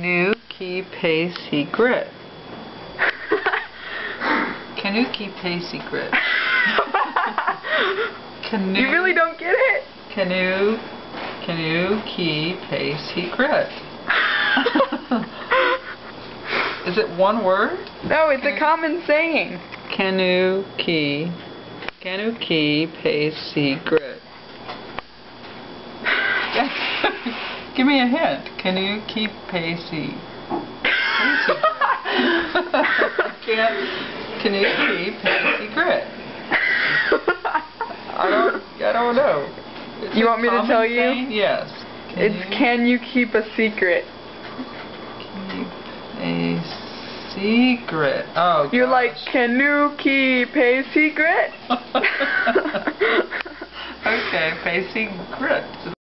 Canoe keep a secret. Canoe keep a secret. Canoe. You really don't get it? Canoe keep a secret. Is it one word? No, it's a common saying. Canoe keep a secret. Give me a hint. Canoe keep a secret. Canoe keep a secret. I don't know. You want me to tell you? Saying? Yes. Can you keep a secret? Keep a secret. Oh, You're gosh. like, Canoe keep a secret? Okay, pay secret.